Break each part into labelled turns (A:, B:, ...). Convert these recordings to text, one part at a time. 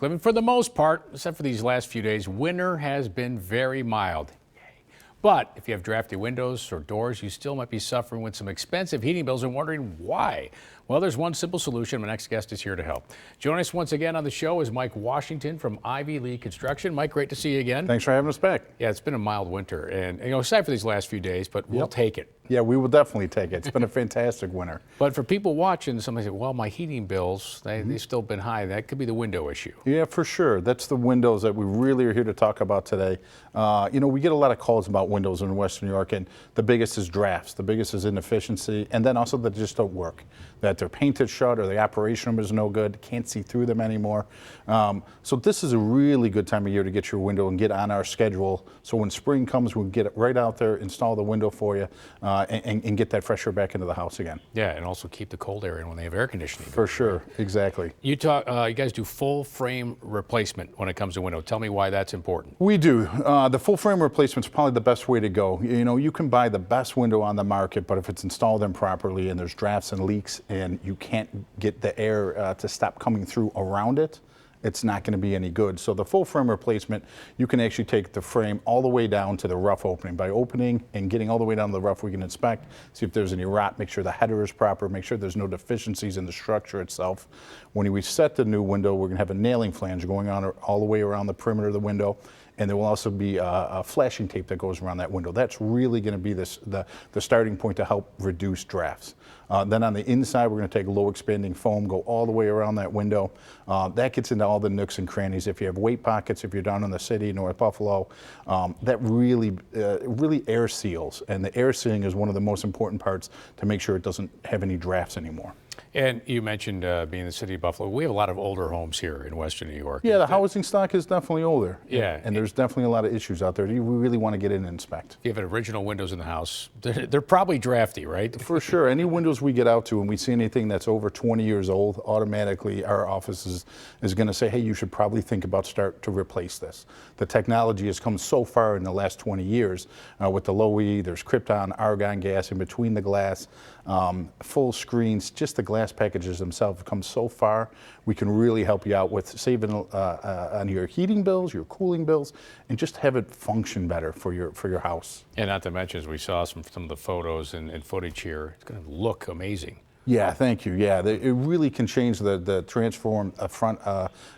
A: I mean, for the most part, except for these last few days, winter has been very mild. But if you have drafty windows or doors, you still might be suffering with some expensive heating bills and wondering why. Well, there's one simple solution. My next guest is here to help. Joining us once again on the show is Mike Washington from Ivy Lee Construction. Mike, great to see you again.
B: Thanks for having us back.
A: Yeah, it's been a mild winter, and aside for these last few days, but we'll take it.
B: Yeah, we will definitely take it. It's been a fantastic winter.
A: But for people watching, somebody say, well, my heating bills, they've still been high. That could be the window issue.
B: Yeah, for sure. That's the windows that we really are here to talk about today. We get a lot of calls about windows in Western New York, and the biggest is drafts. The biggest is inefficiency, and then also that just don't work, that they're painted shut or the operation room is no good, can't see through them anymore. So this is a really good time of year to get your window and get on our schedule. So when spring comes, we'll get it right out there, install the window for you, and get that fresh air back into the house again.
A: Yeah, and also keep the cold air in when they have air conditioning.
B: For sure, exactly.
A: You guys do full frame replacement when it comes to window. Tell me why that's important.
B: We do. The full frame replacement is probably the best way to go. You can buy the best window on the market, but if it's installed improperly and there's drafts and leaks and you can't get the air to stop coming through around it, it's not going to be any good. So the full frame replacement, you can actually take the frame all the way down to the rough opening. By opening and getting all the way down to the rough, we can inspect, see if there's any rot, make sure the header is proper, make sure there's no deficiencies in the structure itself. When we set the new window, we're going to have a nailing flange going on all the way around the perimeter of the window. And there will also be a flashing tape that goes around that window. That's really going to be the starting point to help reduce drafts. Then on the inside, we're going to take low expanding foam, go all the way around that window. That gets into all the nooks and crannies. If you have weight pockets, if you're down in the city, North Buffalo, that really air seals. And the air sealing is one of the most important parts to make sure it doesn't have any drafts anymore.
A: And you mentioned being in the city of Buffalo. We have a lot of older homes here in Western New York.
B: Yeah, the housing stock is definitely older.
A: Yeah.
B: And there's definitely a lot of issues out there. We really want to get in and inspect.
A: If you have original windows in the house, they're probably drafty, right?
B: For sure. Any windows we get out to and we see anything that's over 20 years old, automatically our office is going to say, hey, you should probably think about start to replace this. The technology has come so far in the last 20 years with the low E, there's krypton, argon gas in between the glass, full screens, just the glass packages themselves have come so far. We can really help you out with saving on your heating bills, your cooling bills, and just have it function better for your house.
A: And not to mention, as we saw some of the photos and footage here, it's going to look amazing.
B: Yeah, thank you. Yeah, it really can change the transform front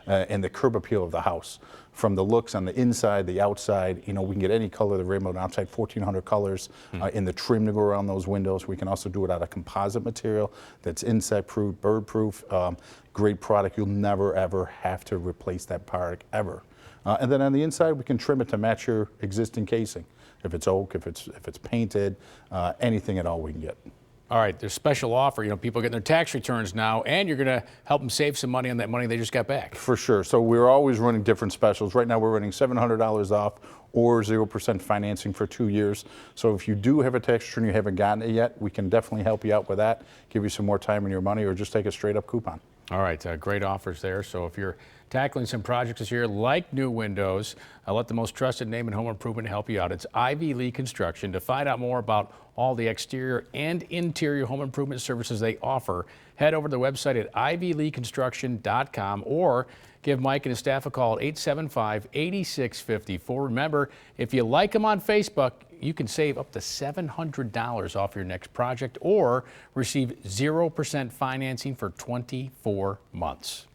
B: and the curb appeal of the house. From the looks on the inside, the outside, we can get any color of the rainbow outside, 1,400 colors in the trim to go around those windows. We can also do it out of composite material that's insect-proof, bird-proof. Great product. You'll never, ever have to replace that product, ever. And then on the inside, we can trim it to match your existing casing. If it's oak, if it's painted, anything at all we can get.
A: All right, there's special offer. People getting their tax returns now, and you're going to help them save some money on that money they just got back.
B: For sure. So we're always running different specials. Right now we're running $700 off or 0% financing for 2 years. So if you do have a tax return, you haven't gotten it yet, we can definitely help you out with that, give you some more time on your money, or just take a straight up coupon.
A: All right, great offers there. So if you're tackling some projects this year like new windows, let the most trusted name in home improvement help you out. It's Ivy Lee Construction. To find out more about all the exterior and interior home improvement services they offer, head over to the website at ivyleeconstruction.com or give Mike and his staff a call at 875-8654. Remember, if you like them on Facebook, you can save up to $700 off your next project or receive 0% financing for 24 months.